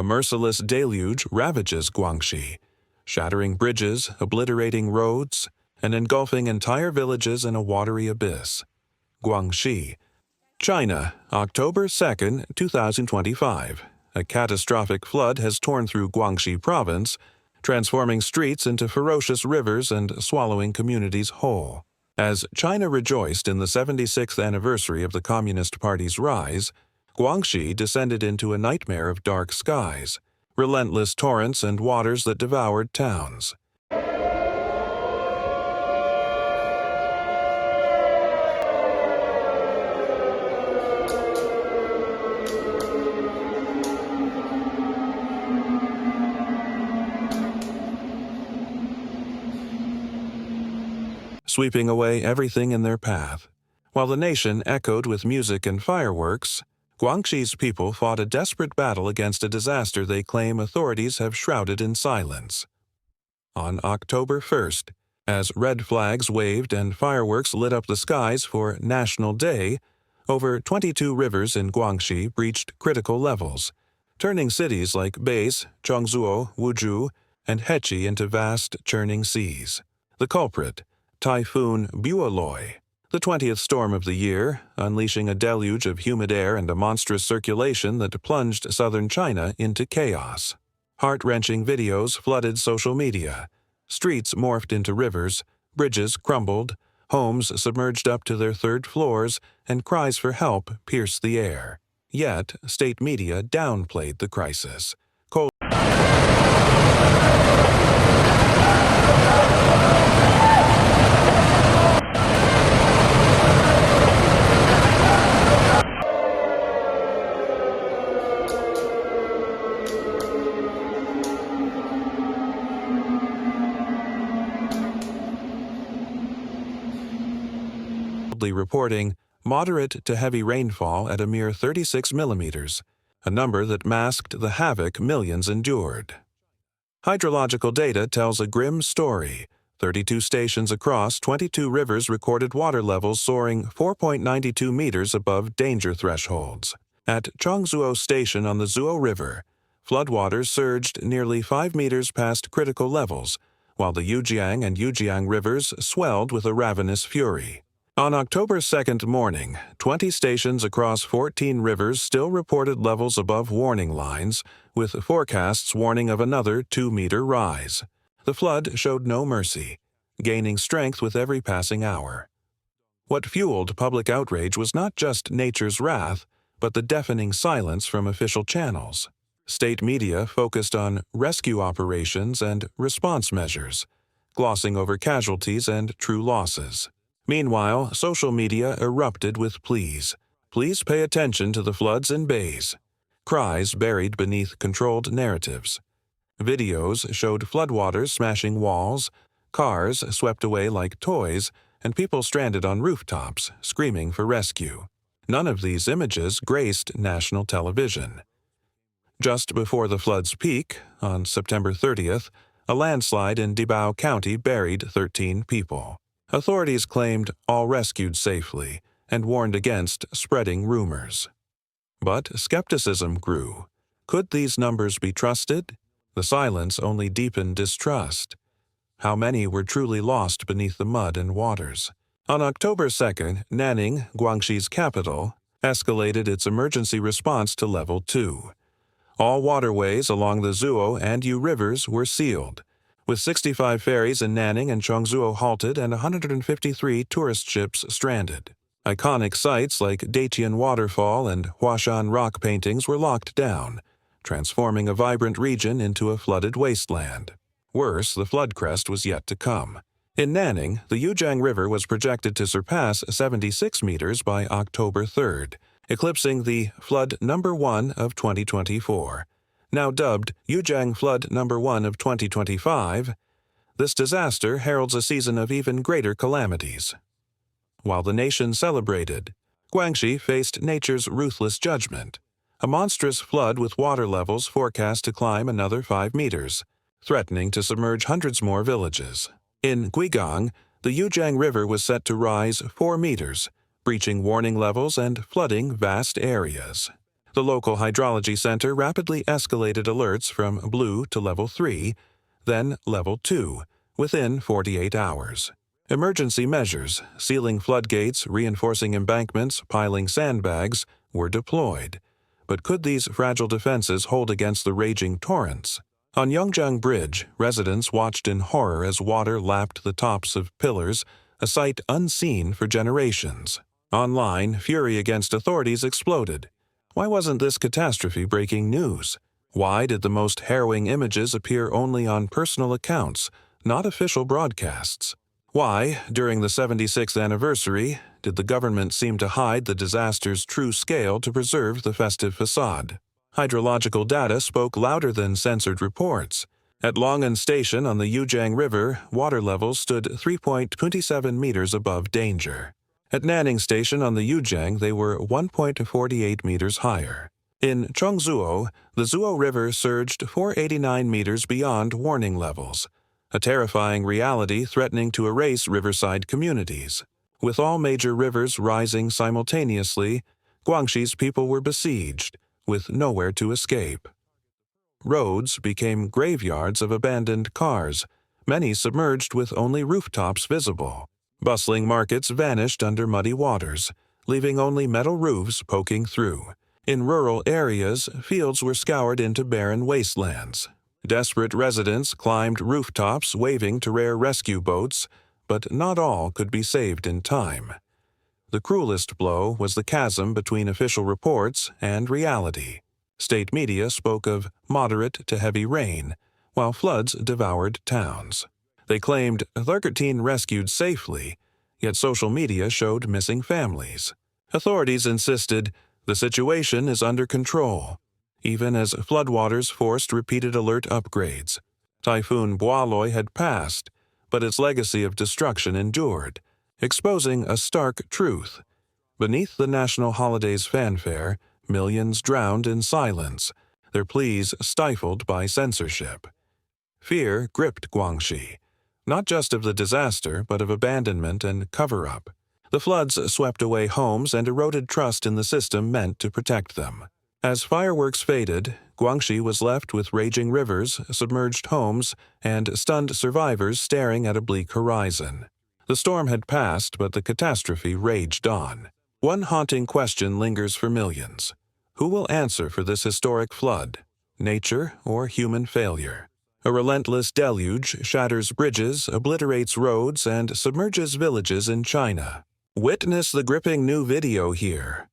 A merciless deluge ravages Guangxi, shattering bridges, obliterating roads, and engulfing entire villages in a watery abyss. Guangxi, China, October 2, 2025. A catastrophic flood has torn through Guangxi province, transforming streets into ferocious rivers and swallowing communities whole. As China rejoiced in the 76th anniversary of the Communist Party's rise, Guangxi descended into a nightmare of dark skies, relentless torrents and waters that devoured towns. Sweeping away everything in their path. While the nation echoed with music and fireworks, Guangxi's people fought a desperate battle against a disaster they claim authorities have shrouded in silence. On October 1st, as red flags waved and fireworks lit up the skies for National Day, over 22 rivers in Guangxi breached critical levels, turning cities like Beis, Chongzuo, Wuzhou, and Hechi into vast, churning seas. The culprit, Typhoon Bualoi, the 20th storm of the year, unleashing a deluge of humid air and a monstrous circulation that plunged southern China into chaos. Heart-wrenching videos flooded social media. Streets morphed into rivers, bridges crumbled, homes submerged up to their third floors, and cries for help pierced the air. Yet, state media downplayed the crisis. Reporting moderate to heavy rainfall at a mere 36 millimeters, a number that masked the havoc millions endured. Hydrological data tells a grim story. 32 stations across 22 rivers recorded water levels soaring 4.92 meters above danger thresholds. At Chongzuo Station on the Zuo River, floodwaters surged nearly 5 meters past critical levels, while the Yujiang and Yujiang rivers swelled with a ravenous fury. On October 2nd morning, 20 stations across 14 rivers still reported levels above warning lines, with forecasts warning of another 2-meter rise. The flood showed no mercy, gaining strength with every passing hour. What fueled public outrage was not just nature's wrath, but the deafening silence from official channels. State media focused on rescue operations and response measures, glossing over casualties and true losses. Meanwhile, social media erupted with pleas. Please pay attention to the floods in Beis. Cries buried beneath controlled narratives. Videos showed floodwaters smashing walls, cars swept away like toys, and people stranded on rooftops, screaming for rescue. None of these images graced national television. Just before the flood's peak, on September 30th, a landslide in Dibao County buried 13 people. Authorities claimed all rescued safely and warned against spreading rumors. But skepticism grew. Could these numbers be trusted? The silence only deepened distrust. How many were truly lost beneath the mud and waters? On October 2nd, Nanning, Guangxi's capital, escalated its emergency response to Level 2. All waterways along the Zuo and Yu rivers were sealed, with 65 ferries in Nanning and Chongzuo halted and 153 tourist ships stranded. Iconic sites like Datian Waterfall and Huashan rock paintings were locked down, transforming a vibrant region into a flooded wasteland. Worse, the flood crest was yet to come. In Nanning, the Yujiang River was projected to surpass 76 meters by October 3rd, eclipsing the flood number 1 of 2024. Now dubbed Yujiang Flood Number 1 of 2025, this disaster heralds a season of even greater calamities. While the nation celebrated, Guangxi faced nature's ruthless judgment, a monstrous flood with water levels forecast to climb another 5 meters, threatening to submerge hundreds more villages. In Guigang, the Yujiang River was set to rise 4 meters, breaching warning levels and flooding vast areas. The local hydrology center rapidly escalated alerts from blue to level 3, then level 2, within 48 hours. Emergency measures, sealing floodgates, reinforcing embankments, piling sandbags, were deployed. But could these fragile defenses hold against the raging torrents? On Yongjiang Bridge, residents watched in horror as water lapped the tops of pillars, a sight unseen for generations. Online, fury against authorities exploded. Why wasn't this catastrophe breaking news? Why did the most harrowing images appear only on personal accounts, not official broadcasts? Why, during the 76th anniversary, did the government seem to hide the disaster's true scale to preserve the festive facade? Hydrological data spoke louder than censored reports. At Long'an Station on the Yujiang River, water levels stood 3.27 meters above danger. At Nanning Station on the Yujiang, they were 1.48 meters higher. In Chongzuo, the Zuo River surged 489 meters beyond warning levels, a terrifying reality threatening to erase riverside communities. With all major rivers rising simultaneously, Guangxi's people were besieged, with nowhere to escape. Roads became graveyards of abandoned cars, many submerged with only rooftops visible. Bustling markets vanished under muddy waters, leaving only metal roofs poking through. In rural areas, fields were scoured into barren wastelands. Desperate residents climbed rooftops waving to rare rescue boats, but not all could be saved in time. The cruelest blow was the chasm between official reports and reality. State media spoke of moderate to heavy rain, while floods devoured towns. They claimed 13 rescued safely, yet social media showed missing families. Authorities insisted the situation is under control, even as floodwaters forced repeated alert upgrades. Typhoon Boaloy had passed, but its legacy of destruction endured, exposing a stark truth. Beneath the national holiday's fanfare, millions drowned in silence, their pleas stifled by censorship. Fear gripped Guangxi, not just of the disaster, but of abandonment and cover-up. The floods swept away homes and eroded trust in the system meant to protect them. As fireworks faded, Guangxi was left with raging rivers, submerged homes, and stunned survivors staring at a bleak horizon. The storm had passed, but the catastrophe raged on. One haunting question lingers for millions. Who will answer for this historic flood? Nature or human failure? A relentless deluge shatters bridges, obliterates roads, and submerges villages in China. Witness the gripping new video here.